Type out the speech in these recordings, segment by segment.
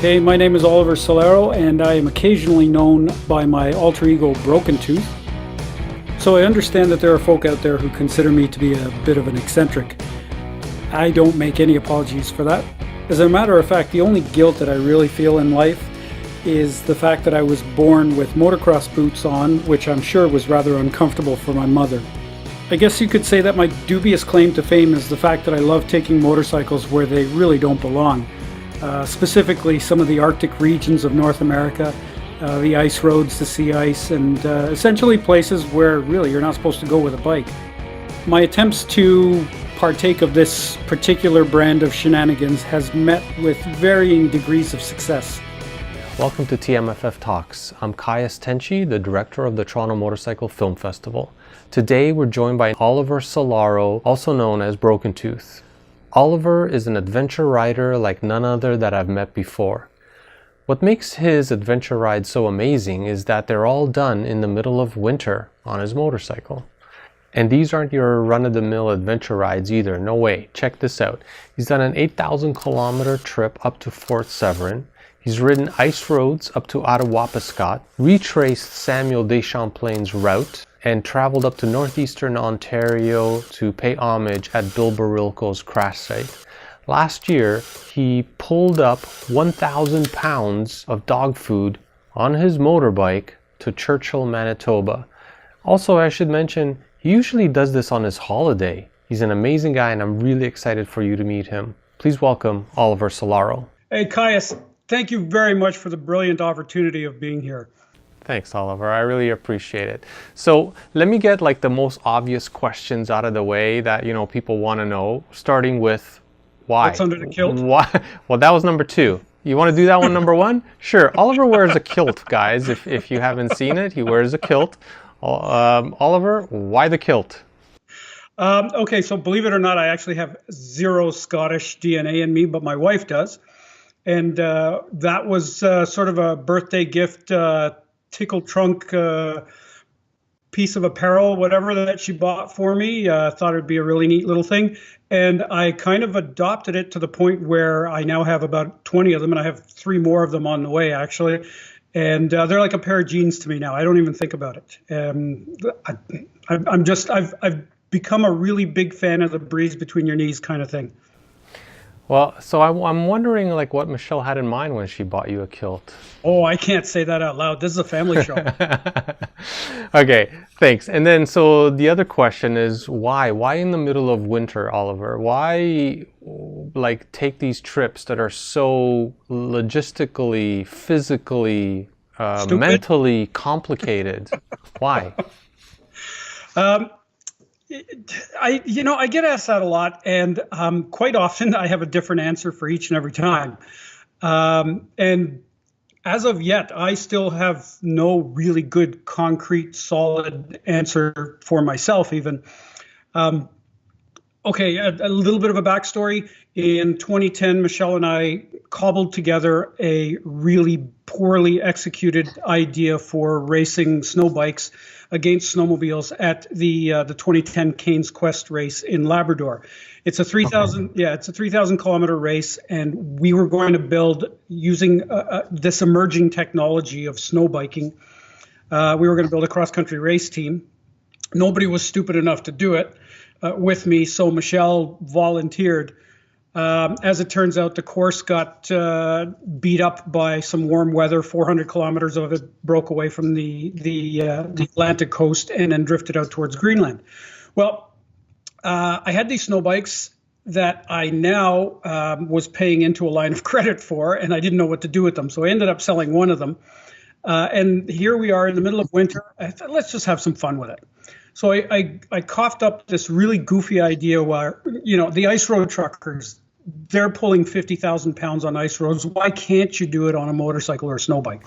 Hey, my name is Oliver Solaro, and I am occasionally known by my alter ego Brokentooth. So I understand that there are folk out there who consider me to be a bit of an eccentric. I don't make any apologies for that. As a matter of fact, the only guilt that I really feel in life is the fact that I was born with motocross boots on, which I'm sure was rather uncomfortable for my mother. I guess you could say that my dubious claim to fame is the fact that I love taking motorcycles where they really don't belong. Specifically some of the Arctic regions of North America, the ice roads, the sea ice, and essentially places where really you're not supposed to go with a bike. My attempts to partake of this particular brand of shenanigans has met with varying degrees of success. Welcome to TMFF Talks. I'm Caius Tenchi, the director of the Toronto Motorcycle Film Festival. Today we're joined by Oliver Solaro, also known as Brokentooth. Oliver is an adventure rider like none other that I've met before. What makes his adventure rides so amazing is that they're all done in the middle of winter on his motorcycle. And these aren't your run-of-the-mill adventure rides either, no way. Check this out. He's done an 8,000 kilometer trip up to Fort Severn. He's ridden ice roads up to Attawapiskat, retraced Samuel de Champlain's route, and traveled up to northeastern Ontario to pay homage at Bill Barilko's crash site. Last year, he pulled up 1,000 pounds of dog food on his motorbike to Churchill, Manitoba. Also, I should mention, he usually does this on his holiday. He's an amazing guy, and I'm really excited for you to meet him. Please welcome Oliver Solaro. Hey, Caius, thank you very much for the brilliant opportunity of being here. Thanks, Oliver. I really appreciate it. So let me get like the most obvious questions out of the way that, people want to know, starting with why. What's under the kilt? Why? Well, that was number 2. You want to do that one number 1? Sure. Oliver wears a kilt, guys. If you haven't seen it, he wears a kilt. Oliver, why the kilt? Okay, so believe it or not, I actually have zero Scottish DNA in me, but my wife does. And that was sort of a birthday gift, tickle trunk piece of apparel, whatever that she bought for me. Thought it'd be a really neat little thing. And I kind of adopted it to the point where I now have about 20 of them, and I have 3 more of them on the way, actually. And they're like a pair of jeans to me now. I don't even think about it. I've become a really big fan of the breeze between your knees kind of thing. Well, so I'm wondering like what Michelle had in mind when she bought you a kilt. Oh, I can't say that out loud. This is a family show. Okay, thanks. And then so the other question is why? Why in the middle of winter, Oliver? Why like take these trips that are so logistically, physically, mentally complicated? Why? I get asked that a lot, and quite often I have a different answer for each and every time. And as of yet, I still have no really good, concrete, solid answer for myself even. Okay, a little bit of a backstory. In 2010, Michelle and I cobbled together a really poorly executed idea for racing snow bikes against snowmobiles at the 2010 Cairns Quest race in Labrador. It's a 3,000 kilometer race, and we were going to build using this emerging technology of snow biking. We were going to build a cross country race team. Nobody was stupid enough to do it with me, so Michelle volunteered. As it turns out, the course got beat up by some warm weather. 400 kilometers of it broke away from the Atlantic coast and then drifted out towards Greenland. Well, I had these snow bikes that I now was paying into a line of credit for, and I didn't know what to do with them. So I ended up selling one of them. And here we are in the middle of winter. I thought, let's just have some fun with it. So I coughed up this really goofy idea where, the ice road truckers, they're pulling 50,000 pounds on ice roads. Why can't you do it on a motorcycle or a snow bike?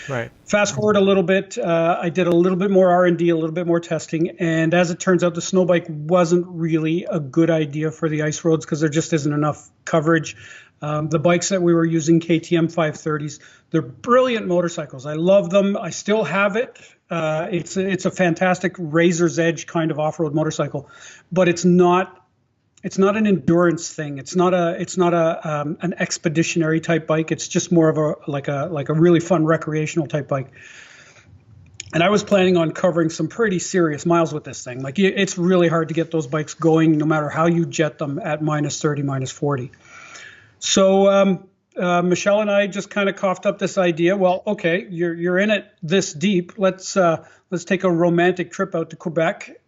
Right. Fast forward a little bit, I did a little bit more R&D, a little bit more testing. And as it turns out, the snow bike wasn't really a good idea for the ice roads because there just isn't enough coverage. The bikes that we were using, KTM 530s, they're brilliant motorcycles. I love them. I still have it. It's a fantastic razor's edge kind of off-road motorcycle, but it's not it's not an endurance thing. It's not a an expeditionary type bike. It's just more of a really fun recreational type bike. And I was planning on covering some pretty serious miles with this thing. Like, it's really hard to get those bikes going, no matter how you jet them at -30, -40. So Michelle and I just kind of coughed up this idea. Well, okay, you're in it this deep. Let's take a romantic trip out to Quebec,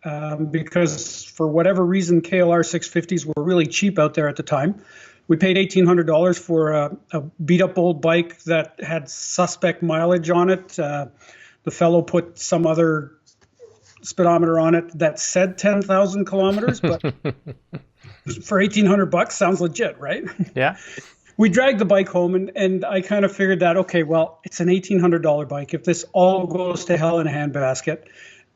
because for whatever reason, KLR 650s were really cheap out there at the time. We paid $1,800 for a beat up old bike that had suspect mileage on it. The fellow put some other speedometer on it that said 10,000 kilometers, but for $1,800 sounds legit, right? Yeah. We dragged the bike home, and I kind of figured that, okay, well, it's an $1,800 bike. If this all goes to hell in a handbasket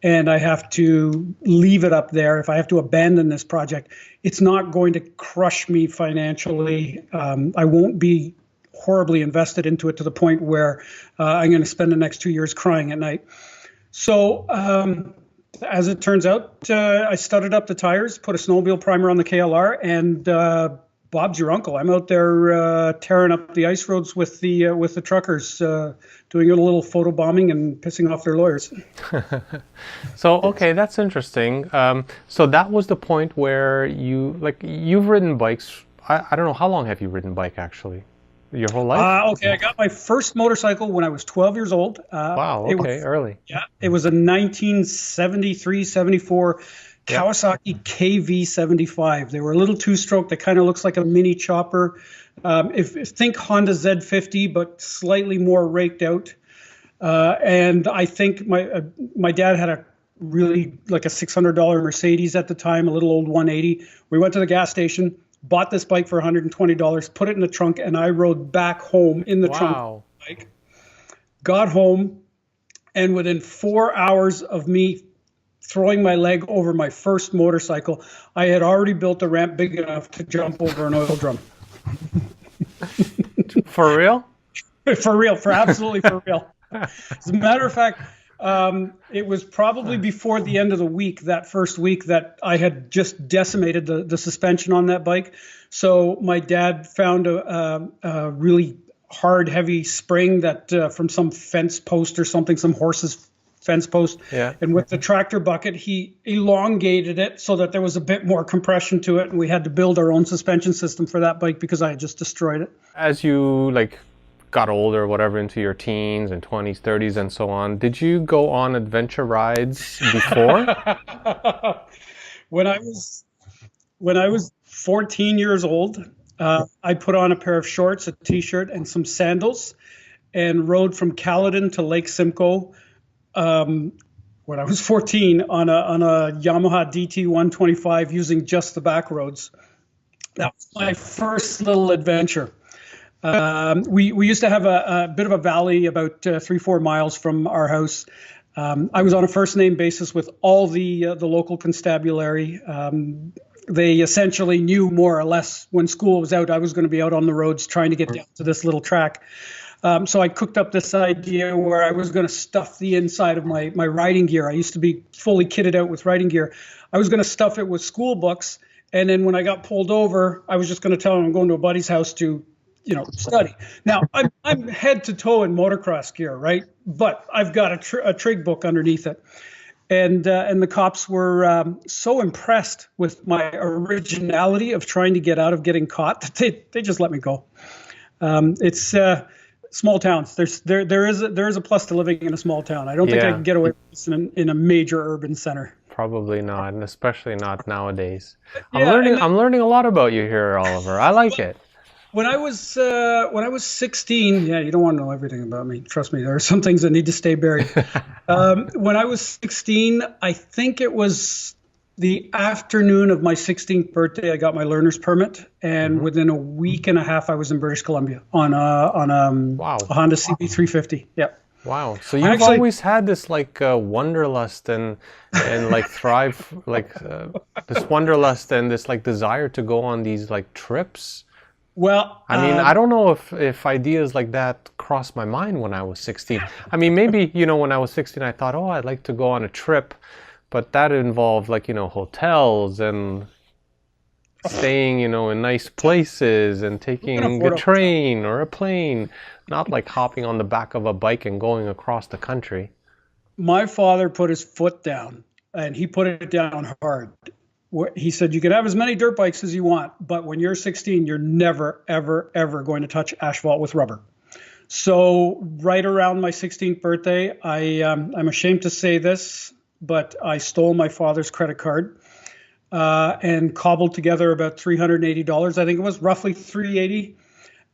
and I have to leave it up there, if I have to abandon this project, it's not going to crush me financially. I won't be horribly invested into it to the point where I'm going to spend the next 2 years crying at night. So as it turns out, I studded up the tires, put a snowmobile primer on the KLR, and Bob's your uncle. I'm out there tearing up the ice roads with the truckers, doing a little photo bombing and pissing off their lawyers. So, okay, that's interesting. So that was the point where you've ridden bikes. I don't know, how long have you ridden bike actually? Your whole life? Okay, I got my first motorcycle when I was 12 years old. Wow, okay, early. Yeah, it was a 1973-74 Kawasaki KV75. They were a little two-stroke that kind of looks like a mini chopper. Think Honda Z50, but slightly more raked out. And I think my dad had a really like a $600 Mercedes at the time, a little old 180. We went to the gas station, bought this bike for $120, put it in the trunk, and I rode back home in the trunk of the bike. Got home, and within 4 hours of me throwing my leg over my first motorcycle, I had already built a ramp big enough to jump over an oil drum. For real? For real, absolutely for real. As a matter of fact, it was probably before the end of the week, that first week, that I had just decimated the suspension on that bike. So my dad found a really hard, heavy spring that from some fence post or something, some horse's fence post. Yeah. And with the tractor bucket, he elongated it so that there was a bit more compression to it. And we had to build our own suspension system for that bike because I had just destroyed it. As you got older, whatever, into your teens and 20s, 30s, and so on, did you go on adventure rides before? When I was 14 years old, I put on a pair of shorts, a t-shirt, and some sandals, and rode from Caledon to Lake Simcoe when I was 14 on a Yamaha DT 125 using just the back roads. That was my first little adventure. We used to have a bit of a valley about 3-4 miles from our house. I was on a first name basis with all the local constabulary. They essentially knew more or less when school was out, I was going to be out on the roads trying to get down to this little track. So I cooked up this idea where I was going to stuff the inside of my riding gear. I used to be fully kitted out with riding gear. I was going to stuff it with school books. And then when I got pulled over, I was just going to tell him I'm going to a buddy's house to study. Now, I'm head to toe in motocross gear, right? But I've got a trig book underneath it. And the cops were so impressed with my originality of trying to get out of getting caught that they just let me go. It's small towns. There is a plus to living in a small town. I don't think I can get away with this in a major urban center. Probably not, and especially not nowadays. I'm learning a lot about you here, Oliver. I like it. When I was 16, you don't want to know everything about me. Trust me, there are some things that need to stay buried. When I was 16, I think it was the afternoon of my 16th birthday, I got my learner's permit, and within a week and a half, I was in British Columbia on a Honda CB350. Yep. Wow. So you've always had this wanderlust and thrive this wanderlust and this desire to go on these trips. Well, I mean, I don't know if ideas like that crossed my mind when I was 16. I mean, maybe, when I was 16, I thought, I'd like to go on a trip, but that involved hotels and... staying, you know, in nice places and taking a train or a plane, not like hopping on the back of a bike and going across the country. My father put his foot down, and he put it down hard. He said, you can have as many dirt bikes as you want, but when you're 16, you're never, ever, ever going to touch asphalt with rubber. So right around my 16th birthday, I'm ashamed to say this, but I stole my father's credit card and cobbled together about $380. I think it was roughly $380.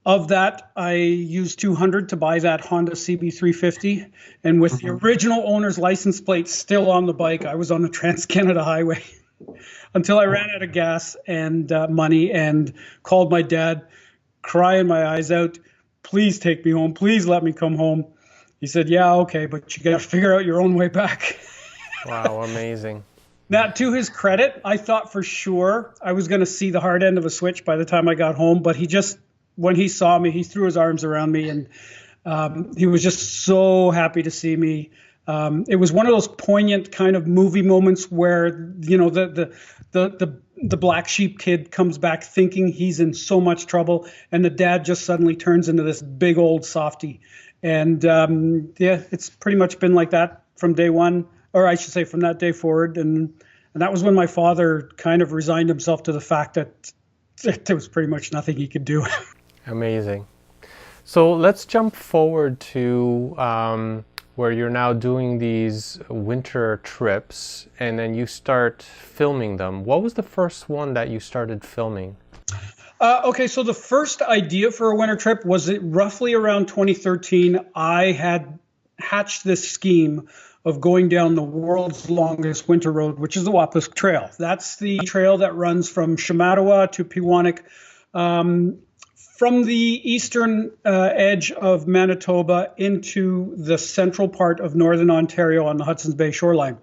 Of that, I used $200 to buy that Honda CB350. And with the original owner's license plate still on the bike, I was on the Trans-Canada Highway until I ran out of gas and money and called my dad, crying my eyes out, please take me home. Please let me come home. He said, yeah, okay, but you got to figure out your own way back. Wow, amazing. Now, to his credit, I thought for sure I was going to see the hard end of a switch by the time I got home, but he just, when he saw me, he threw his arms around me, and he was just so happy to see me. It was one of those poignant kind of movie moments where, you know, the black sheep kid comes back thinking he's in so much trouble, and the dad just suddenly turns into this big old softy. And yeah, it's pretty much been like that from day one, or I should say from that day forward. And that was when my father kind of resigned himself to the fact that there was pretty much nothing he could do. Amazing. So let's jump forward to where you're now doing these winter trips, and then you start filming them. What was the first one that you started filming? Okay, so the first idea for a winter trip was roughly around 2013. I had hatched this scheme of going down the world's longest winter road, which is the Wapusk Trail. That's the trail that runs from Shamattawa to Pewanik, from the eastern edge of Manitoba into the central part of northern Ontario on the Hudson's Bay shoreline.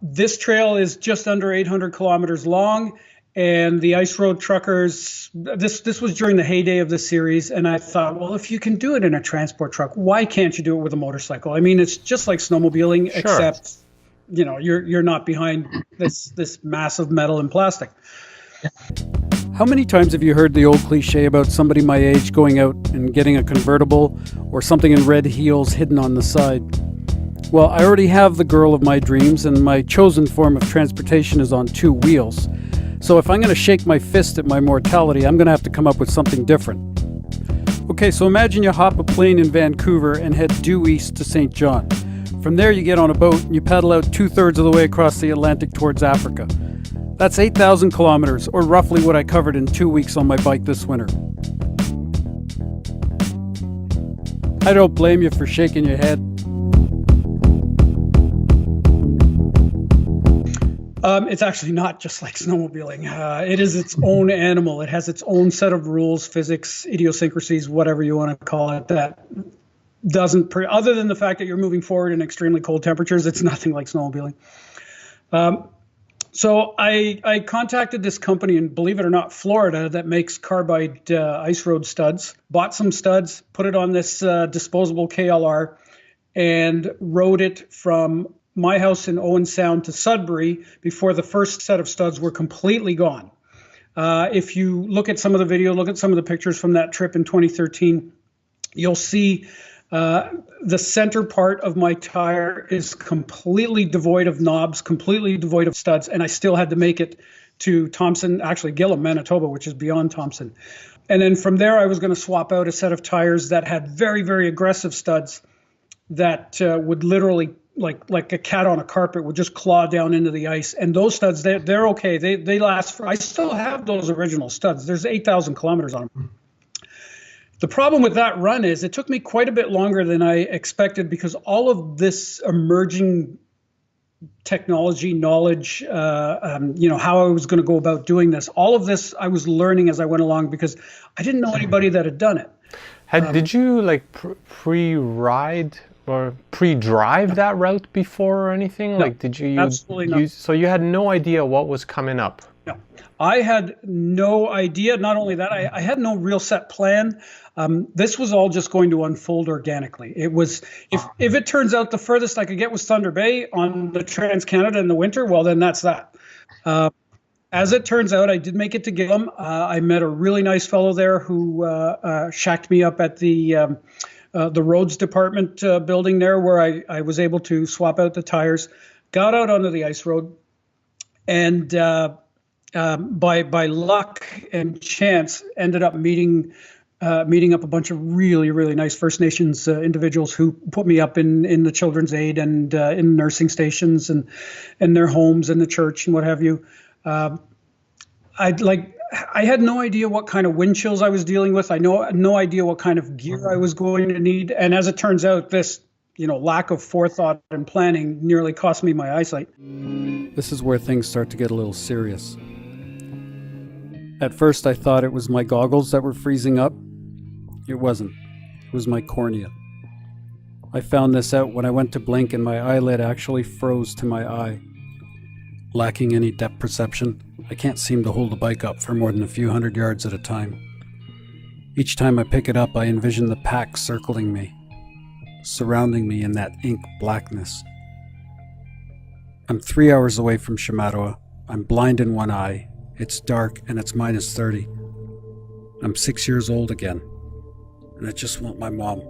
This trail is just under 800 kilometers long, and the ice road truckers, this was during the heyday of the series, and I thought, well, if you can do it in a transport truck, why can't you do it with a motorcycle? I mean, it's just like snowmobiling, sure, except, you know, you're not behind this massive metal and plastic. How many times have you heard the old cliche about somebody my age going out and getting a convertible or something in red heels hidden on the side? Well, I already have the girl of my dreams, and my chosen form of transportation is on two wheels. So if I'm going to shake my fist at my mortality, I'm going to have to come up with something different. Okay, so imagine you hop a plane in Vancouver and head due east to St. John. From there you get on a boat and you paddle out 2/3 of the way across the Atlantic towards Africa. That's 8,000 kilometers, or roughly what I covered in 2 weeks on my bike this winter. I don't blame you for shaking your head. It's actually not just like snowmobiling. It is its own animal. It has its own set of rules, physics, idiosyncrasies, whatever you want to call it, that doesn't, other than the fact that you're moving forward in extremely cold temperatures, it's nothing like snowmobiling. So I contacted this company in, believe it or not, Florida, that makes carbide ice road studs. Bought some studs, put it on this disposable KLR, and rode it from my house in Owen Sound to Sudbury before the first set of studs were completely gone. If you look at some of the video, look at some of the pictures from that trip in 2013, you'll see the center part of my tire is completely devoid of knobs, completely devoid of studs, and I still had to make it to Thompson, actually Gillam, Manitoba, which is beyond Thompson. And then from there, I was going to swap out a set of tires that had very, very aggressive studs that would literally, like a cat on a carpet, would just claw down into the ice. And those studs, they're okay. They last for, I still have those original studs. There's 8,000 kilometers on them. The problem with that run is it took me quite a bit longer than I expected, because all of this emerging technology, knowledge, you know, how I was going to go about doing this, all of this I was learning as I went along, because I didn't know anybody that had done it. Did you like pre-ride or pre-drive that route before or anything? No, like, did you absolutely not. So you had no idea what was coming up? No, I had no idea. Not only that, I had no real set plan. This was all just going to unfold organically. It was, if it turns out the furthest I could get was Thunder Bay on the Trans-Canada in the winter, well, then that's that. As it turns out, I did make it to Gillam. I met a really nice fellow there who shacked me up at the roads department building there, where I was able to swap out the tires, got out onto the ice road, and by luck and chance, ended up meeting up a bunch of really, really nice First Nations individuals who put me up in the children's aid and in nursing stations and their homes and the church and what have you. I had no idea what kind of wind chills I was dealing with. I had no idea what kind of gear I was going to need. And as it turns out, this lack of forethought and planning nearly cost me my eyesight. This is where things start to get a little serious. At first, I thought it was my goggles that were freezing up. It wasn't. It was my cornea. I found this out when I went to blink and my eyelid actually froze to my eye. Lacking any depth perception, I can't seem to hold the bike up for more than a few hundred yards at a time. Each time I pick it up, I envision the pack circling me, surrounding me in that ink blackness. I'm 3 hours away from Shamattawa. I'm blind in one eye. It's dark and it's minus 30. I'm 6 years old again, and I just want my mom.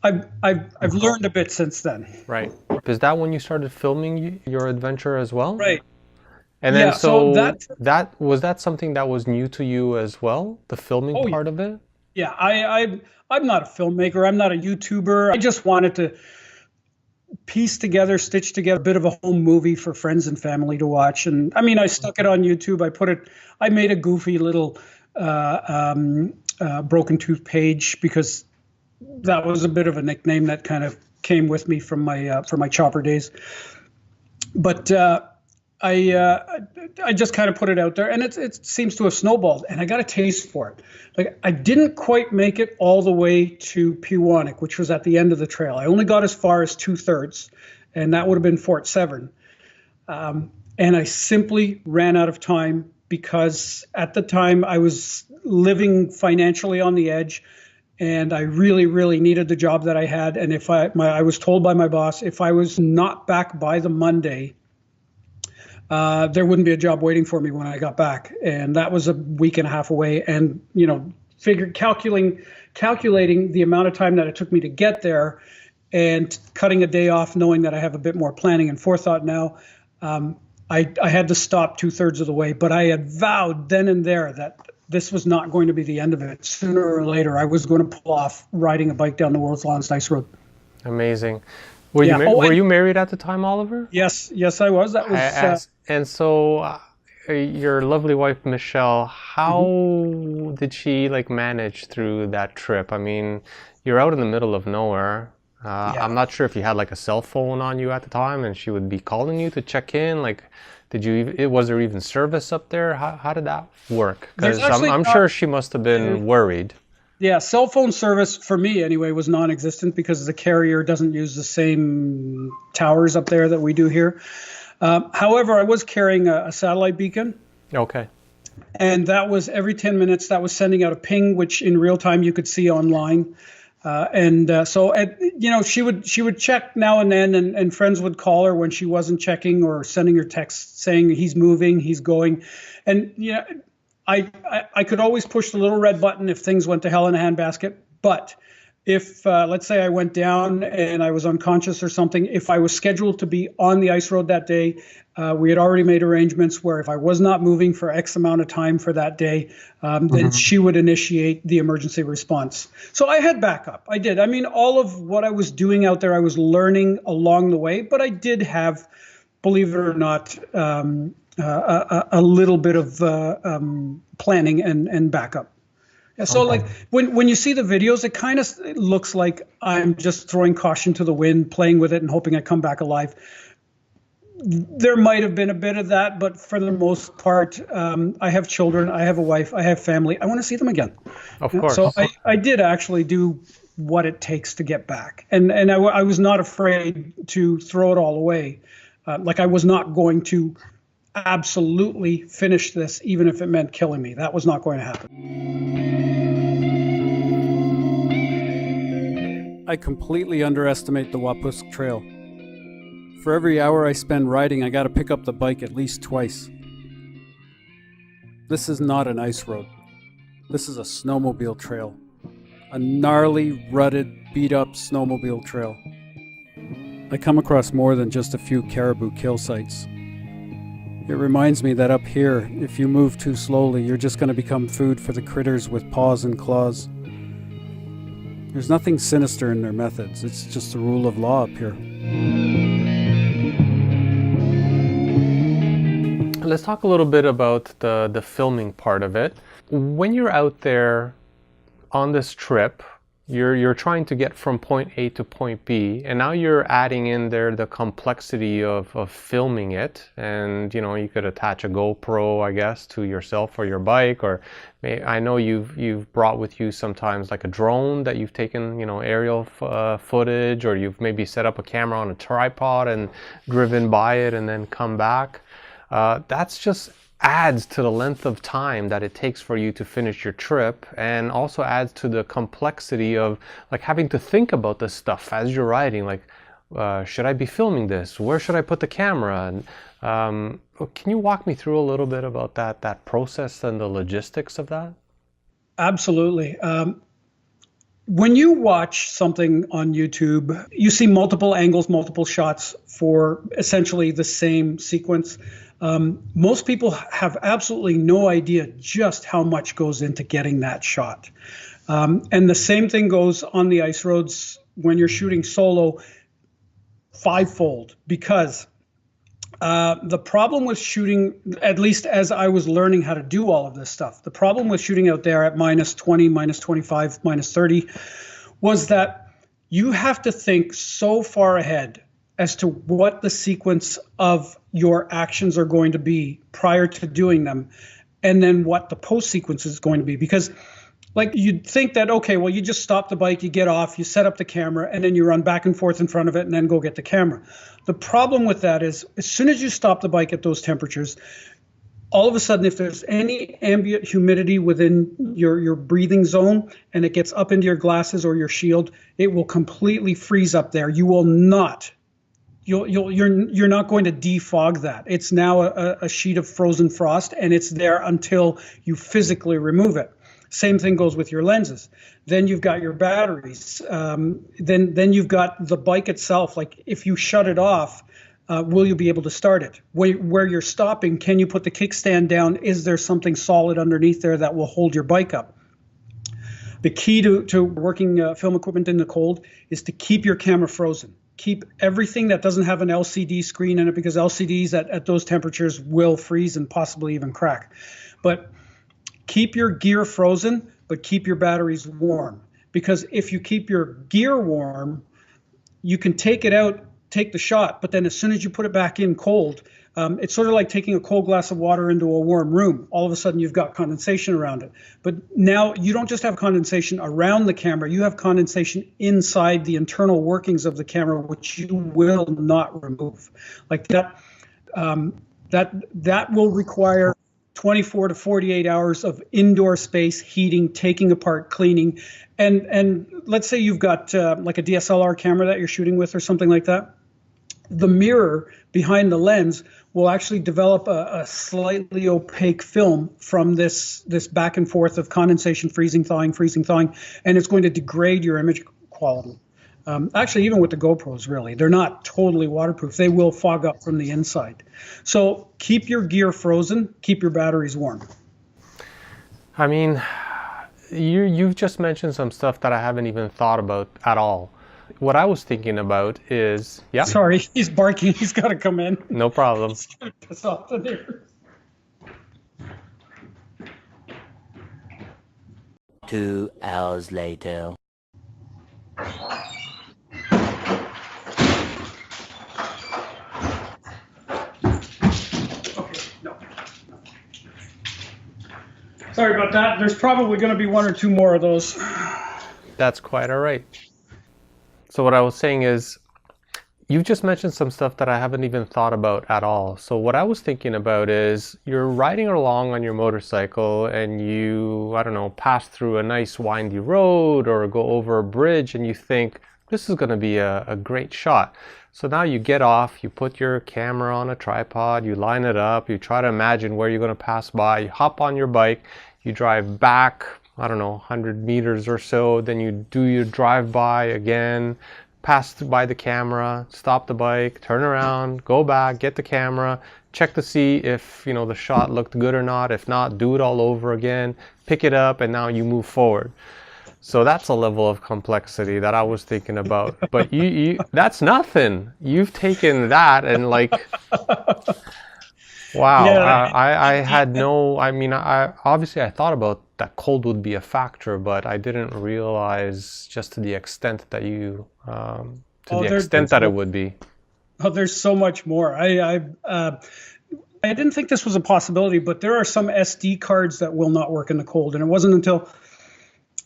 I've learned a bit since then. Right. Is that when you started filming your adventure as well? Right. And then Yeah, so that was that something that was new to you as well, the filming part of it? Yeah, I'm not a filmmaker. I'm not a YouTuber. I just wanted to stitch together a bit of a home movie for friends and family to watch. And I mean, I stuck it on YouTube. I made a goofy little Brokentooth page because that was a bit of a nickname that kind of came with me from my chopper days. But I just kind of put it out there, and it seems to have snowballed, and I got a taste for it. Like, I didn't quite make it all the way to Pewanik, which was at the end of the trail. I only got as far as 2/3, and that would have been Fort Severn. And I simply ran out of time because at the time I was living financially on the edge, and I really, really needed the job that I had. And if I was told by my boss, if I was not back by the Monday, there wouldn't be a job waiting for me when I got back. And that was a week and a half away. And, calculating the amount of time that it took me to get there and cutting a day off, knowing that I have a bit more planning and forethought now, I had to stop 2/3 of the way. But I had vowed then and there that this was not going to be the end of it. Sooner or later, I was going to pull off riding a bike down the world's longest ice road. Amazing. Were you married at the time, Oliver? Yes, I was. That was. And so, your lovely wife Michelle, how did she manage through that trip? I mean, you're out in the middle of nowhere. I'm not sure if you had a cell phone on you at the time, and she would be calling you to check in. Was there even service up there? How did that work? Because I'm sure she must have been worried. Yeah, cell phone service for me anyway was non-existent because the carrier doesn't use the same towers up there that we do here. However, I was carrying a satellite beacon. Okay. And that was every 10 minutes that was sending out a ping, which in real time you could see online. She would check now and then, and friends would call her when she wasn't checking or sending her texts saying he's moving, he's going. And I could always push the little red button if things went to hell in a handbasket. But if, let's say I went down and I was unconscious or something, if I was scheduled to be on the ice road that day, we had already made arrangements where if I was not moving for X amount of time for that day, then she would initiate the emergency response. So I had backup. I did. I mean, all of what I was doing out there, I was learning along the way, but I did have, believe it or not, a little bit of planning and backup. Yeah, so when you see the videos, it kind of looks like I'm just throwing caution to the wind, playing with it and hoping I come back alive. There might have been a bit of that, but for the most part, I have children, I have a wife, I have family. I want to see them again. Of course. So I did actually do what it takes to get back. And I was not afraid to throw it all away. I was not going to absolutely finish this, even if it meant killing me. That was not going to happen. I completely underestimate the Wapusk Trail. For every hour I spend riding, I gotta pick up the bike at least twice. This is not an ice road. This is a snowmobile trail. A gnarly, rutted, beat-up snowmobile trail. I come across more than just a few caribou kill sites. It reminds me that up here, if you move too slowly, you're just going to become food for the critters with paws and claws. There's nothing sinister in their methods. It's just the rule of law up here. Let's talk a little bit about the filming part of it. When you're out there on this trip, you're trying to get from point A to point B, and now you're adding in there the complexity of filming it. And you know, you could attach a GoPro, I guess, to yourself or your bike, or I know you've brought with you sometimes like a drone that you've taken, you know, aerial footage, or you've maybe set up a camera on a tripod and driven by it and then come back. That's just adds to the length of time that it takes for you to finish your trip, and also adds to the complexity of like having to think about this stuff as you're riding. Like, should I be filming this? Where should I put the camera? And can you walk me through a little bit about that process and the logistics of that? Absolutely. When you watch something on YouTube, you see multiple angles, multiple shots for essentially the same sequence. Most people have absolutely no idea just how much goes into getting that shot. And the same thing goes on the ice roads when you're shooting solo, fivefold, because the problem with shooting, at least as I was learning how to do all of this stuff, the problem with shooting out there at minus 20, minus 25, minus 30 was that you have to think so far ahead as to what the sequence of your actions are going to be prior to doing them, and then what the post sequence is going to be. Because like you'd think that, okay, well, you just stop the bike, you get off, you set up the camera, and then you run back and forth in front of it and then go get the camera. The problem with that is as soon as you stop the bike at those temperatures, all of a sudden, if there's any ambient humidity within your breathing zone and it gets up into your glasses or your shield, it will completely freeze up there. You will not you're not going to defog that. It's now a sheet of frozen frost, and it's there until you physically remove it. Same thing goes with your lenses. Then you've got your batteries. Then you've got the bike itself. Like if you shut it off, will you be able to start it? Where you're stopping, can you put the kickstand down? Is there something solid underneath there that will hold your bike up? The key to working film equipment in the cold is to keep your camera frozen. Keep everything that doesn't have an LCD screen in it, because LCDs at those temperatures will freeze and possibly even crack. But keep your gear frozen, but keep your batteries warm. Because if you keep your gear warm, you can take it out, take the shot, but then as soon as you put it back in cold, it's sort of like taking a cold glass of water into a warm room. All of a sudden you've got condensation around it. But now you don't just have condensation around the camera, you have condensation inside the internal workings of the camera, which you will not remove. Like that will require 24 to 48 hours of indoor space, heating, taking apart, cleaning. And let's say you've got like a DSLR camera that you're shooting with or something like that. The mirror behind the lens will actually develop a slightly opaque film from this back and forth of condensation, freezing, thawing, and it's going to degrade your image quality. Actually, even with the GoPros, really, they're not totally waterproof. They will fog up from the inside. So keep your gear frozen, keep your batteries warm. I mean, you've just mentioned some stuff that I haven't even thought about at all. What I was thinking about is, yeah. Sorry, he's barking. He's got to come in. No problem. He's going to piss off the neighbors. 2 hours later. Sorry about that. There's probably going to be one or two more of those. That's quite all right. So what I was saying is, you just mentioned some stuff that I haven't even thought about at all. So what I was thinking about is, you're riding along on your motorcycle and you, I don't know, pass through a nice windy road or go over a bridge and you think, this is going to be a great shot. So now you get off, you put your camera on a tripod, you line it up, you try to imagine where you're going to pass by, you hop on your bike, you drive back, I don't know, 100 meters or so, then you do your drive-by again, pass by the camera, stop the bike, turn around, go back, get the camera, check to see if, you know, the shot looked good or not. If not, do it all over again, pick it up, and now you move forward. So that's a level of complexity that I was thinking about. But you that's nothing. You've taken that and like, wow. Yeah. I had no, I mean, I obviously I thought about that cold would be a factor, but I didn't realize just to the extent that you, it would be. Oh, there's so much more. I didn't think this was a possibility, but there are some SD cards that will not work in the cold, and it wasn't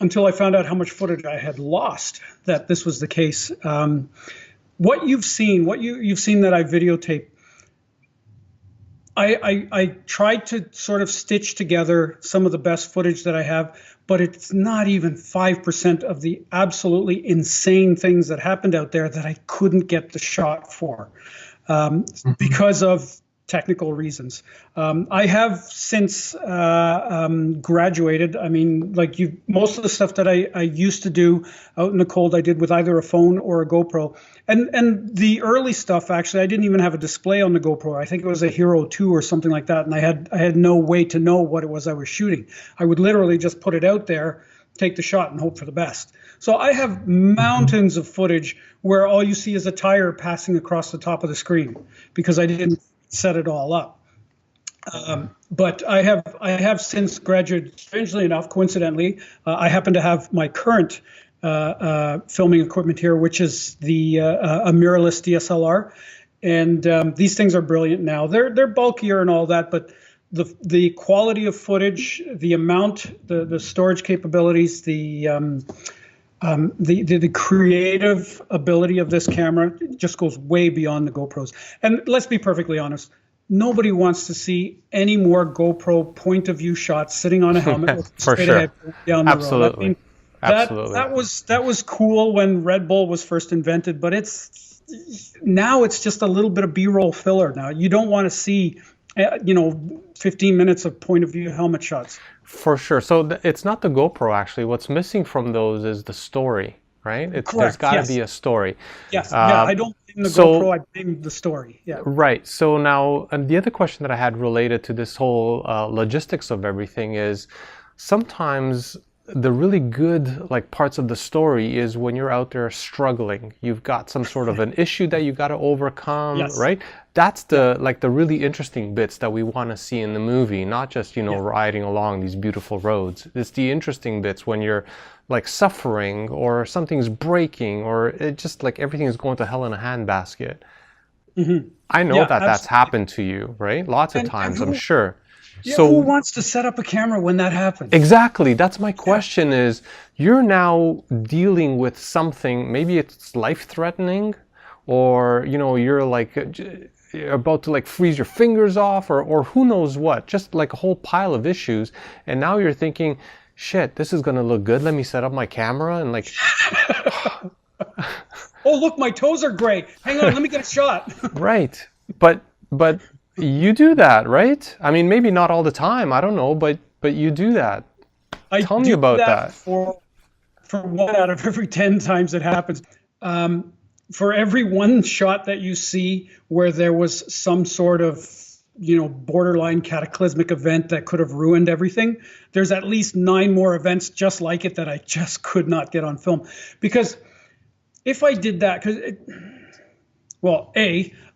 until I found out how much footage I had lost that this was the case. What you've seen that I videotaped, I tried to sort of stitch together some of the best footage that I have, but it's not even 5% of the absolutely insane things that happened out there that I couldn't get the shot for because of technical reasons. I have since graduated. I mean, like most of the stuff that I used to do out in the cold, I did with either a phone or a GoPro. And the early stuff, actually, I didn't even have a display on the GoPro. I think it was a Hero 2 or something like that. And I had no way to know what it was I was shooting. I would literally just put it out there, take the shot, and hope for the best. So I have mountains of footage where all you see is a tire passing across the top of the screen because I didn't set it all up. But I have since graduated. Strangely enough, coincidentally, I happen to have my current filming equipment here, which is a mirrorless DSLR, and these things are brilliant now. They're bulkier and all that, but the quality of footage, the amount, the storage capabilities, the creative ability of this camera just goes way beyond the GoPros. And let's be perfectly honest, nobody wants to see any more GoPro point of view shots sitting on a helmet with for straight sure. ahead down the Absolutely. road. I mean, Absolutely. that was cool when Red Bull was first invented, but now it's just a little bit of B-roll filler. Now you don't want to see 15 minutes of point of view helmet shots. For sure. So it's not the GoPro, actually. What's missing from those is the story, right? There's got to be a story. Yes. I don't blame the GoPro, I blame the story. Yeah. Right. So now, and the other question that I had related to this whole logistics of everything is sometimes the really good parts of the story is when you're out there struggling. You've got some sort of an issue that you got to overcome, yes. right? That's the the really interesting bits that we want to see in the movie, not just riding along these beautiful roads. It's the interesting bits when you're suffering or something's breaking or it just everything is going to hell in a handbasket. Mm-hmm. I know that's happened to you, right? Lots of times, I'm sure. Yeah, so who wants to set up a camera when that happens? Exactly. That's my question is, you're now dealing with something, maybe it's life-threatening, or, you're about to freeze your fingers off, or who knows what, just a whole pile of issues. And now you're thinking, shit, this is going to look good. Let me set up my camera and oh, look, my toes are gray. Hang on, let me get a shot. Right. But you do that, right? I mean, maybe not all the time. I don't know, but you do that. Tell me about that. For 1 out of every 10 times it happens. For every one shot that you see where there was some sort of, borderline cataclysmic event that could have ruined everything, there's at least 9 more events just like it that I just could not get on film. Because if I did that,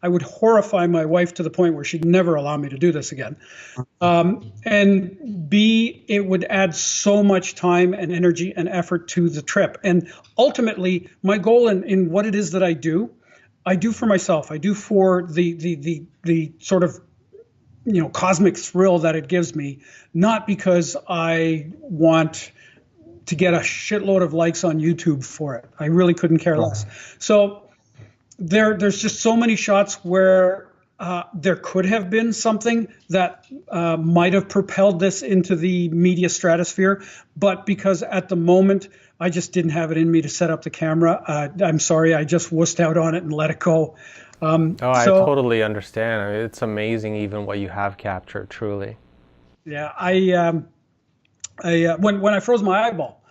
I would horrify my wife to the point where she'd never allow me to do this again. And B, it would add so much time and energy and effort to the trip. And ultimately, my goal in what it is that I do for myself. I do for the sort of, cosmic thrill that it gives me, not because I want to get a shitload of likes on YouTube for it. I really couldn't care less. So there's just so many shots where there could have been something that might have propelled this into the media stratosphere, but because at the moment I just didn't have it in me to set up the camera, I'm sorry, I just wussed out on it and let it go. I totally understand. I mean, it's amazing even what you have captured, truly. Yeah, when I froze my eyeball,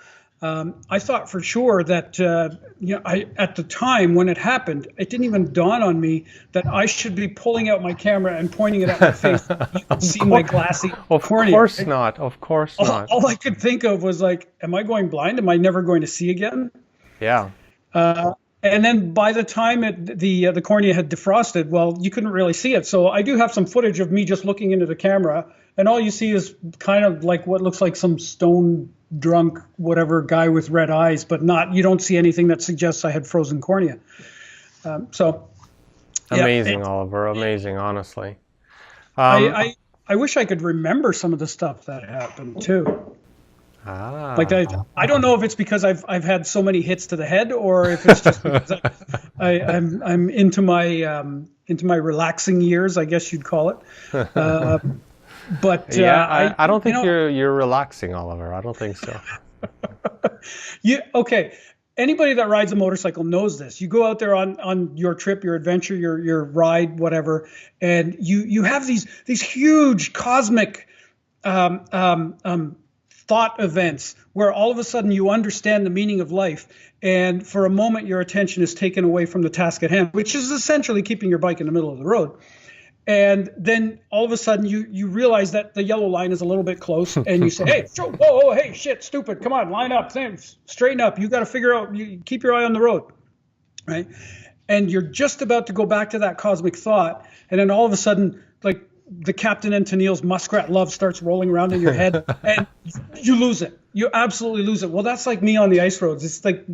I thought for sure that at the time when it happened, it didn't even dawn on me that I should be pulling out my camera and pointing it at my face. You could see my glassy cornea. Of course not. Of course not. All I could think of was like, am I going blind? Am I never going to see again? Yeah. And then by the time the cornea had defrosted, well, you couldn't really see it. So I do have some footage of me just looking into the camera, and all you see is kind of like what looks like some stone drunk whatever guy with red eyes, but you don't see anything that suggests I had frozen cornea. Amazing, Oliver. Amazing, honestly. I wish I could remember some of the stuff that happened too. Like I don't know if it's because I've had so many hits to the head, or if it's just because I'm into my relaxing years, I guess you'd call it. But I don't think you're relaxing, Oliver. I don't think so. Okay. Anybody that rides a motorcycle knows this. You go out there on your trip, your adventure, your ride, whatever, and you have these huge cosmic thought events where all of a sudden you understand the meaning of life, and for a moment your attention is taken away from the task at hand, which is essentially keeping your bike in the middle of the road. And then all of a sudden you realize that the yellow line is a little bit close, and you say, hey, whoa, hey, shit, stupid, come on, line up, straighten up. You got to figure out, you keep your eye on the road, right? And you're just about to go back to that cosmic thought, and then all of a sudden, like, the Captain and Tennille's Muskrat Love starts rolling around in your head, and you lose it. You absolutely lose it. Well, that's like me on the ice roads. It's like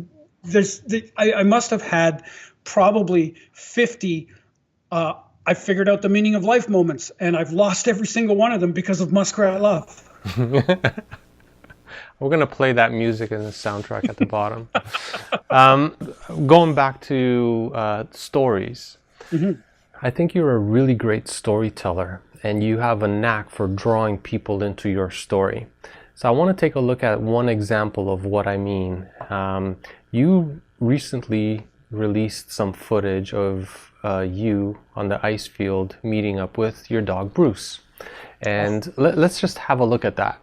I must have had probably 50 I figured out the meaning of life moments, and I've lost every single one of them because of Muskrat Love. We're going to play that music in the soundtrack at the bottom. Going back to stories. Mm-hmm. I think you're a really great storyteller, and you have a knack for drawing people into your story. So I want to take a look at one example of what I mean. You recently released some footage of you on the ice field meeting up with your dog Bruce. And let's just have a look at that.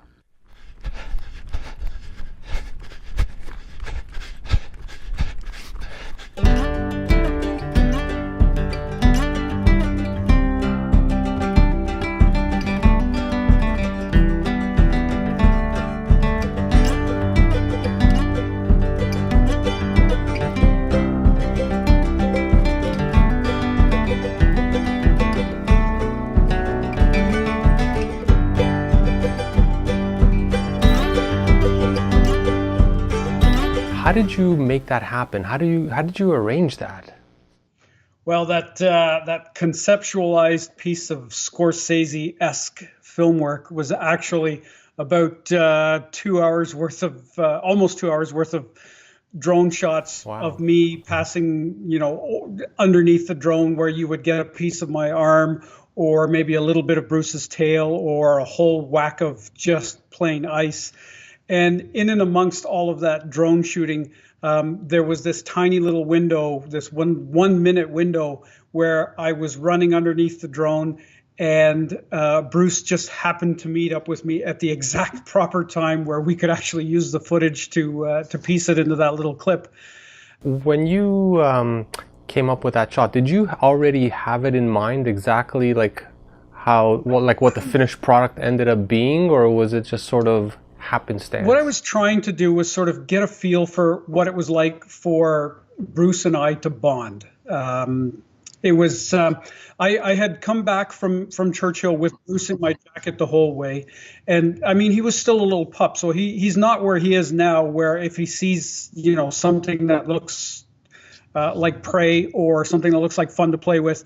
How did you make that happen? How did you arrange that? Well, that conceptualized piece of Scorsese-esque film work was actually about 2 hours worth of almost 2 hours worth of drone shots. Wow. Of me passing, underneath the drone, where you would get a piece of my arm, or maybe a little bit of Bruce's tail, or a whole whack of just plain ice. And in and amongst all of that drone shooting, there was this tiny little window, this one minute window, where I was running underneath the drone, and Bruce just happened to meet up with me at the exact proper time where we could actually use the footage to piece it into that little clip. When you came up with that shot, did you already have it in mind exactly like what the finished product ended up being, or was it just sort of happenstance? What I was trying to do was sort of get a feel for what it was like for Bruce and I to bond. It was I had come back from Churchill with Bruce in my jacket the whole way, and I mean, he was still a little pup, so he's not where he is now, where if he sees something that looks like prey or something that looks like fun to play with,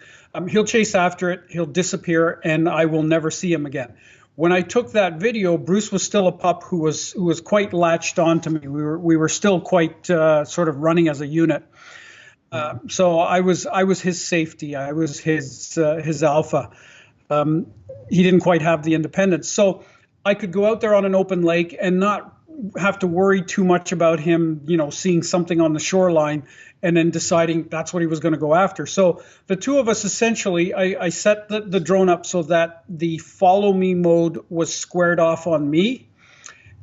he'll chase after it, he'll disappear, and I will never see him again. When I took that video, Bruce was still a pup who was quite latched on to me. We were still quite sort of running as a unit. So I was his safety. I was his alpha. He didn't quite have the independence, so I could go out there on an open lake and not have to worry too much about him, seeing something on the shoreline and then deciding that's what he was going to go after. So the two of us essentially, I set the drone up so that the follow me mode was squared off on me.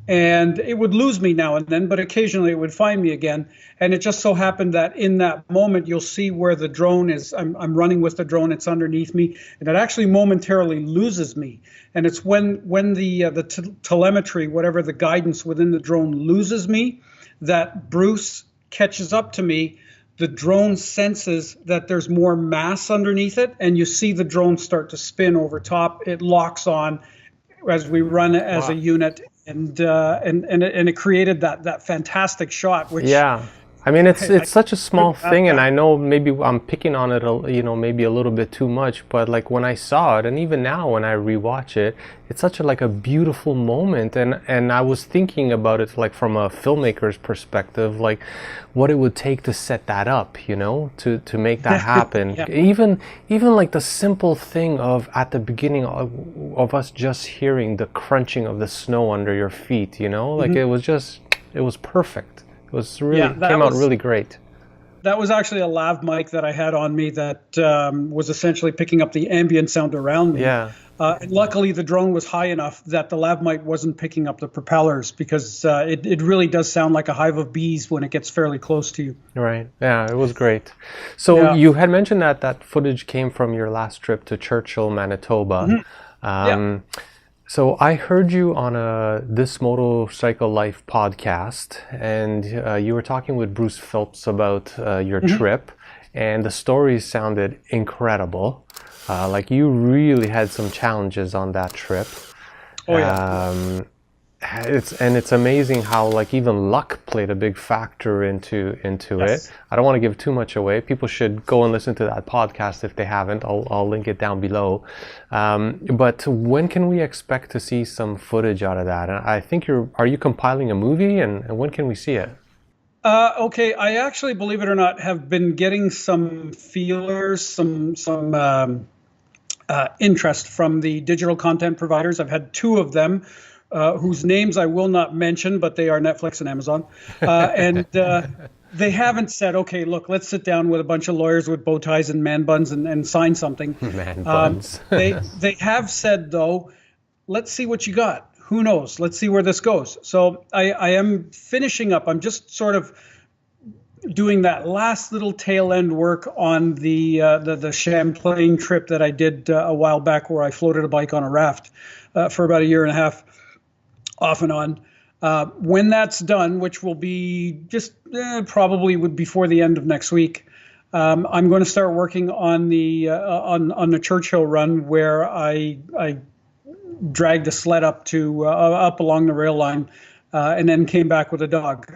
And it would lose me now and then, but occasionally it would find me again. And it just so happened that in that moment, you'll see where the drone is. I'm running with the drone. It's underneath me, and it actually momentarily loses me. And it's when the telemetry, whatever the guidance within the drone, loses me, that Bruce catches up to me. The drone senses that there's more mass underneath it, and you see the drone start to spin over top. It locks on as we run as a unit. And it created that fantastic shot, which I mean, it's such a small thing, and I know maybe I'm picking on it, maybe a little bit too much, but like when I saw it, and even now when I rewatch it, it's such a beautiful moment, and I was thinking about it like from a filmmaker's perspective, like what it would take to set that up, to make that happen. Even like the simple thing of at the beginning of us just hearing the crunching of the snow under your feet, like it was perfect. It was really came out really great. That was actually a lav mic that I had on me that was essentially picking up the ambient sound around me. Yeah. And luckily, the drone was high enough that the lav mic wasn't picking up the propellers, because it really does sound like a hive of bees when it gets fairly close to you. Right. Yeah, it was great. So you had mentioned that footage came from your last trip to Churchill, Manitoba. So I heard you on This Motorcycle Life podcast, and you were talking with Bruce Phelps about your trip, and the stories sounded incredible. Like you really had some challenges on that trip. Oh yeah. It's amazing how like even luck played a big factor into it. I don't want to give too much away. People should go and listen to that podcast if they haven't. I'll link it down below. But when can we expect to see some footage out of that? And I think are you compiling a movie, and when can we see it? Okay, I actually, believe it or not, have been getting some feelers, some interest from the digital content providers. I've had two of them. Whose names I will not mention, but they are Netflix and Amazon. And they haven't said, okay, look, let's sit down with a bunch of lawyers with bow ties and man buns and sign something. Man buns. They have said, though, let's see what you got. Who knows? Let's see where this goes. So I am finishing up. I'm just sort of doing that last little tail end work on the Champlain trip that I did a while back, where I floated a bike on a raft for about a year and a half. Off and on. When that's done, which will be just probably before the end of next week, I'm going to start working on the Churchill run, where I dragged a sled up along the rail line, and then came back with a dog.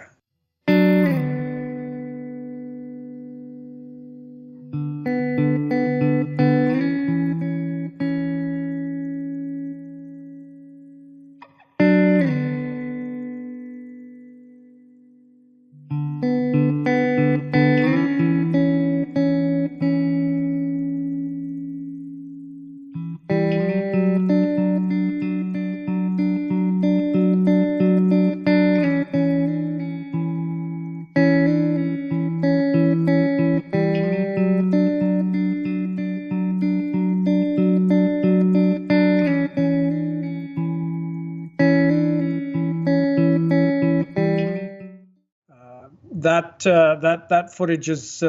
That footage is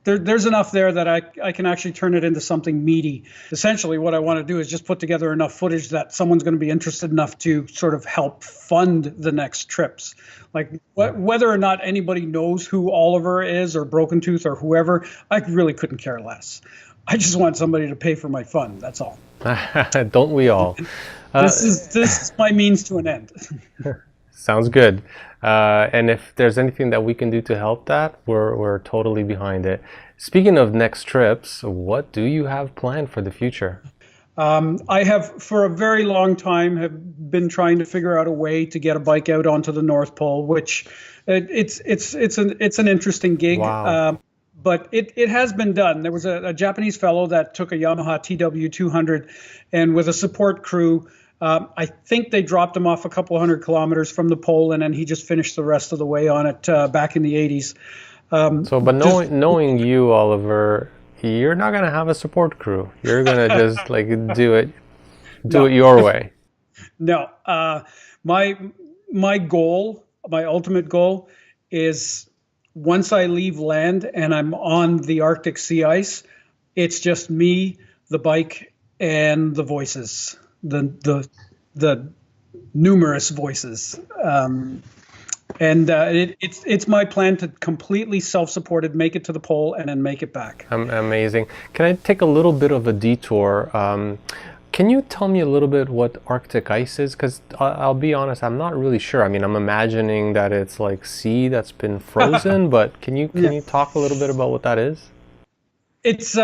there's enough there that I can actually turn it into something meaty. Essentially, what I want to do is just put together enough footage that someone's going to be interested enough to sort of help fund the next trips. Like whether or not anybody knows who Oliver is or Brokentooth or whoever, I really couldn't care less. I just want somebody to pay for my fun. That's all. Don't we all? This is my means to an end. Sounds good. And if there's anything that we can do to help that, we're totally behind it. Speaking of next trips, what do you have planned for the future? I have, for a very long time, have been trying to figure out a way to get a bike out onto the North Pole, which it's an interesting gig. Wow. but it has been done. There was a Japanese fellow that took a Yamaha TW200, and with a support crew, I think they dropped him off a couple hundred kilometers from the pole, and then he just finished the rest of the way on it back in the 80s. But knowing you, Oliver, you're not going to have a support crew. You're going to just like do it your way. No, my goal, my ultimate goal is once I leave land and I'm on the Arctic sea ice, it's just me, the bike, and the voices, the numerous voices. It's my plan to completely self-supported, make it to the pole, and then make it back. Amazing. Can I take a little bit of a detour? Can you tell me a little bit what Arctic ice is? Because I'll be honest, I'm not really sure. I mean, I'm imagining that it's like sea that's been frozen, but can you talk a little bit about what that is? It's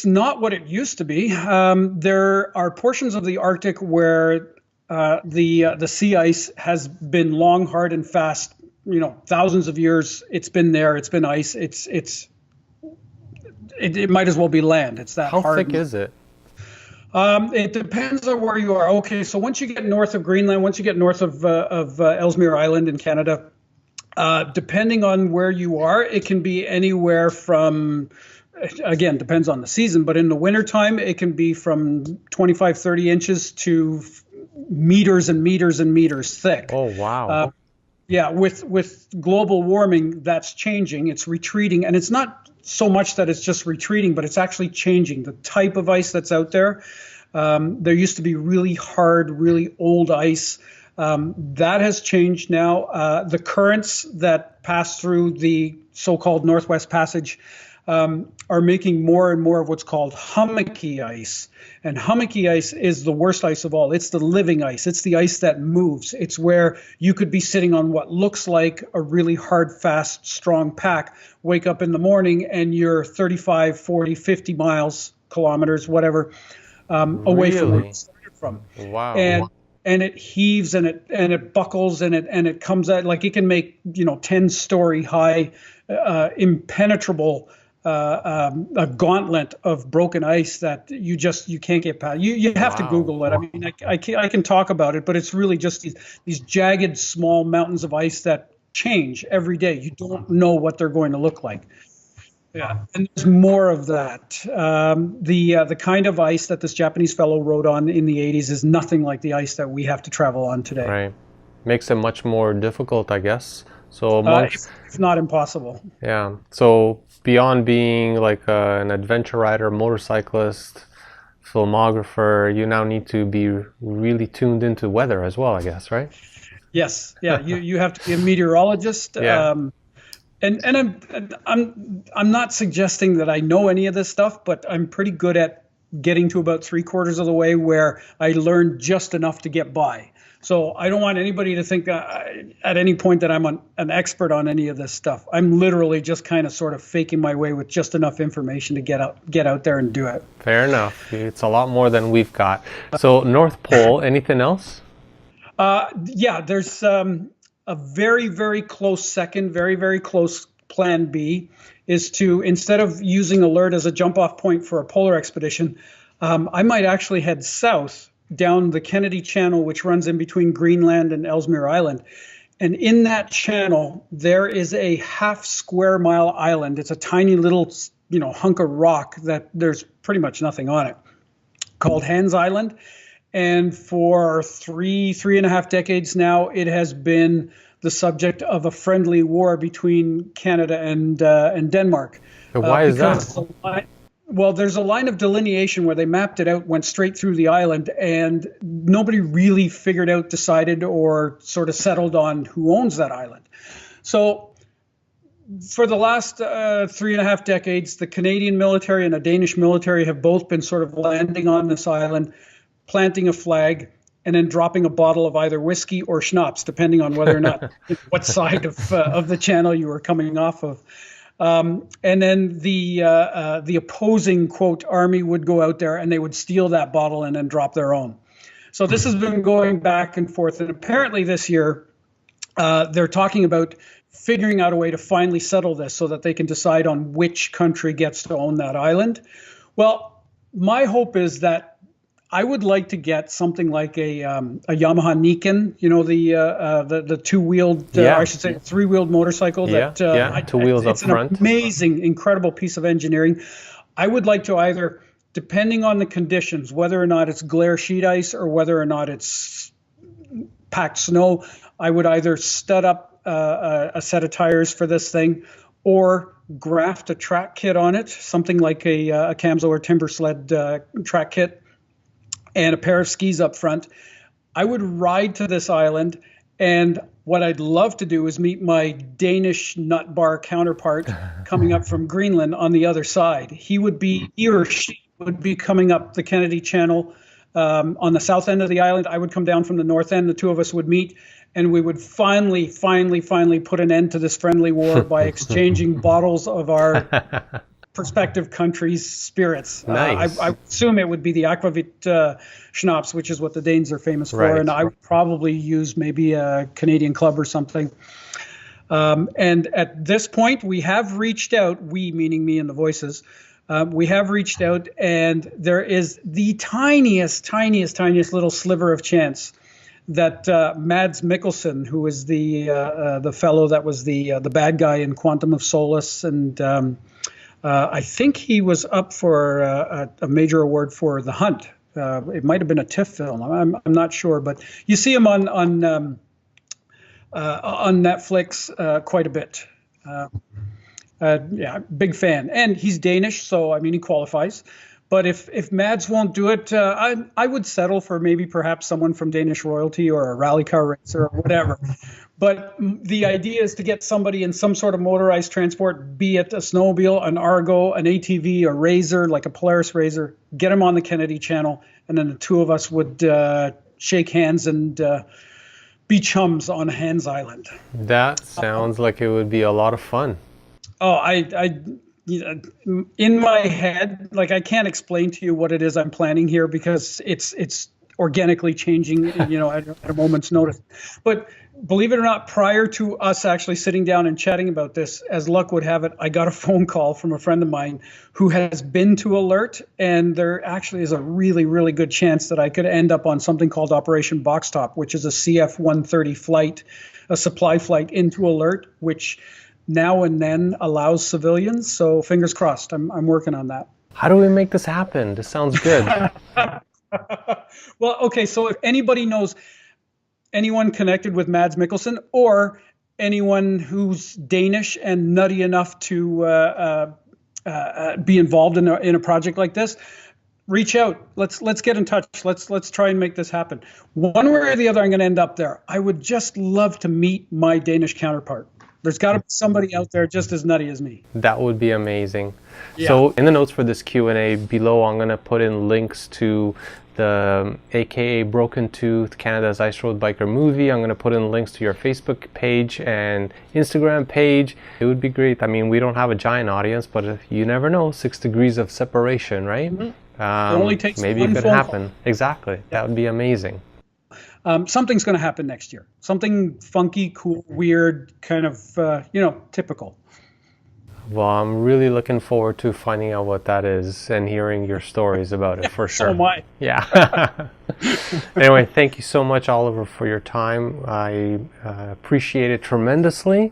not what it used to be. There are portions of the Arctic where the sea ice has been long, hard, and fast. You know, thousands of years. It's been there. It's been ice. It might as well be land. It's that hard. How thick is it? It depends on where you are. Okay, so once you get north of Greenland, once you get north of Ellesmere Island in Canada, depending on where you are, it can be anywhere from, again, depends on the season, but in the wintertime, it can be from 25, 30 inches to meters and meters and meters thick. Oh, wow. Yeah, with global warming, that's changing. It's retreating, and it's not so much that it's just retreating, but it's actually changing. The type of ice that's out there, there used to be really hard, really old ice. That has changed now. The currents that pass through the so-called Northwest Passage are making more and more of what's called hummocky ice. And hummocky ice is the worst ice of all. It's the living ice. It's the ice that moves. It's where you could be sitting on what looks like a really hard, fast, strong pack, wake up in the morning and you're 35, 40, 50 miles, kilometers, whatever, away from where you started from. Wow. And it heaves and it buckles and it comes out like it can make 10-story high, impenetrable a gauntlet of broken ice that you can't get past. You have to Google it. I mean, I can talk about it, but it's really just these jagged small mountains of ice that change every day. You don't know what they're going to look like. Yeah, and there's more of that. The kind of ice that this Japanese fellow rode on in the 80s is nothing like the ice that we have to travel on today. Right, makes it much more difficult, I guess. So it's not impossible. Yeah. So beyond being like an adventure rider, motorcyclist, filmographer, you now need to be really tuned into weather as well, I guess, right? Yes. Yeah. You have to be a meteorologist. Yeah. And I'm not suggesting that I know any of this stuff, but I'm pretty good at getting to about 3/4 of the way where I learned just enough to get by. So I don't want anybody to think at any point that I'm an expert on any of this stuff. I'm literally just kind of sort of faking my way with just enough information to get out there and do it. Fair enough. It's a lot more than we've got. So North Pole, anything else? Yeah, there's a very, very close second, very, very close plan B is to, instead of using Alert as a jump off point for a polar expedition, I might actually head south down the Kennedy Channel, which runs in between Greenland and Ellesmere Island. And in that channel, there is a 1/2 square mile island. It's a tiny little, hunk of rock that there's pretty much nothing on it, called Hans Island. And for 3.5 decades now, it has been the subject of a friendly war between Canada and Denmark. But why is that? Well, there's a line of delineation where they mapped it out, went straight through the island, and nobody really decided or sort of settled on who owns that island. So for the last 3.5 decades, the Canadian military and the Danish military have both been sort of landing on this island, planting a flag, and then dropping a bottle of either whiskey or schnapps, depending on whether or not what side of the channel you were coming off of. And then the opposing, quote, army would go out there and they would steal that bottle and then drop their own. So this has been going back and forth. And apparently this year, they're talking about figuring out a way to finally settle this so that they can decide on which country gets to own that island. Well, my hope is that I would like to get something like a Yamaha Niken, the two-wheeled, I should say, three-wheeled motorcycle. 2 wheels up front. It's an amazing, incredible piece of engineering. I would like to either, depending on the conditions, whether or not it's glare sheet ice or whether or not it's packed snow, I would either stud up a set of tires for this thing or graft a track kit on it, something like a Camzo or timber sled track kit, and a pair of skis up front. I would ride to this island, and what I'd love to do is meet my Danish nut bar counterpart coming up from Greenland on the other side. He or she would be coming up the Kennedy Channel on the south end of the island. I would come down from the north end. The two of us would meet, and we would finally put an end to this friendly war by exchanging bottles of our prospective countries' spirits. Nice. I assume it would be the Aquavit schnapps, which is what the Danes are famous for, and I would probably use maybe a Canadian Club or something. And at this point, we have reached out, we meaning me and the voices, we have reached out, and there is the tiniest little sliver of chance that Mads Mikkelsen, who is the fellow that was the bad guy in Quantum of Solace, and I think he was up for a major award for The Hunt. It might have been a TIFF film. I'm not sure, but you see him on Netflix quite a bit. Big fan, and he's Danish, so I mean he qualifies. But if Mads won't do it, I would settle for perhaps someone from Danish royalty or a rally car racer or whatever. But the idea is to get somebody in some sort of motorized transport, be it a snowmobile, an Argo, an ATV, a Razor, like a Polaris Razor, get them on the Kennedy Channel, and then the two of us would shake hands and be chums on Hans Island. That sounds like it would be a lot of fun. Oh, in my head, like I can't explain to you what it is I'm planning here because it's organically changing, at a moment's notice. But believe it or not, prior to us actually sitting down and chatting about this, as luck would have it, I got a phone call from a friend of mine who has been to Alert, and there actually is a really, really good chance that I could end up on something called Operation Box Top, which is a CF-130 flight, a supply flight into Alert, which now and then allows civilians. So fingers crossed. I'm working on that. How do we make this happen? This sounds good. Well, okay. So if anybody knows anyone connected with Mads Mikkelsen or anyone who's Danish and nutty enough to be involved in a project like this, reach out. Let's get in touch. Let's try and make this happen. One way or the other, I'm going to end up there. I would just love to meet my Danish counterpart. There's got to be somebody out there just as nutty as me. That would be amazing. Yeah. So in the notes for this Q&A below, I'm going to put in links to the AKA Brokentooth, Canada's Ice Road Biker movie. I'm going to put in links to your Facebook page and Instagram page. It would be great. I mean, we don't have a giant audience, but if you never know, 6 degrees of separation, right? Mm-hmm. It only takes maybe one it could phone happen. call. Exactly. That would be amazing. Something's going to happen next year. Something funky, cool, weird, kind of, typical. Well, I'm really looking forward to finding out what that is and hearing your stories about it for sure. So am I. Yeah. Anyway, thank you so much, Oliver, for your time. I appreciate it tremendously.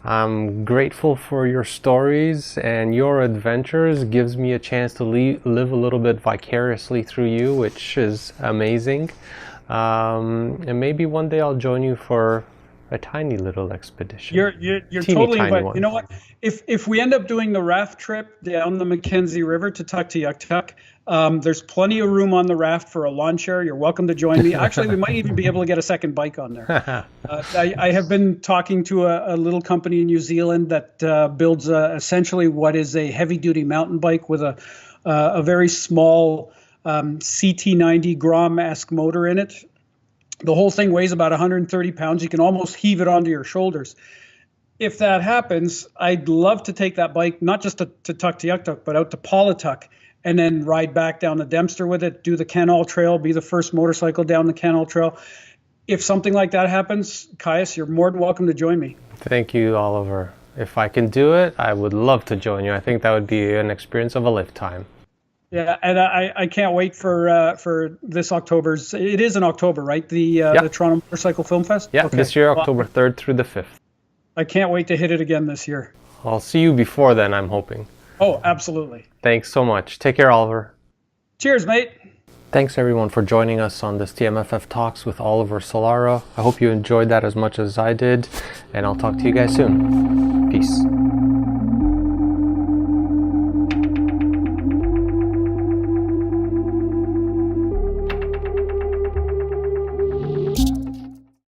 I'm grateful for your stories, and your adventures gives me a chance to live a little bit vicariously through you, which is amazing. And maybe one day I'll join you for a tiny little expedition. You're totally invited. You know what? If we end up doing the raft trip down the Mackenzie River to Tuktoyaktuk, there's plenty of room on the raft for a lawn chair. You're welcome to join me. Actually, we might even be able to get a second bike on there. I have been talking to a little company in New Zealand that builds essentially what is a heavy-duty mountain bike with a very small CT90 Grom-esque motor in it. The whole thing weighs about 130 pounds. You can almost heave it onto your shoulders. If that happens, I'd love to take that bike, not just to Tuktoyaktuk, but out to Paulatuk, and then ride back down the Dempster with it, do the Canal Trail, be the first motorcycle down the Canal Trail. If something like that happens, Caius, you're more than welcome to join me. Thank you, Oliver. If I can do it, I would love to join you. I think that would be an experience of a lifetime. Yeah, and I can't wait for this October's. It is in October, right? The Toronto Motorcycle Film Fest. Yeah, okay. This year, October 3rd through the 5th. I can't wait to hit it again this year. I'll see you before then, I'm hoping. Oh, absolutely. Thanks so much. Take care, Oliver. Cheers, mate. Thanks everyone for joining us on this TMFF Talks with Oliver Solaro. I hope you enjoyed that as much as I did, and I'll talk to you guys soon. Peace.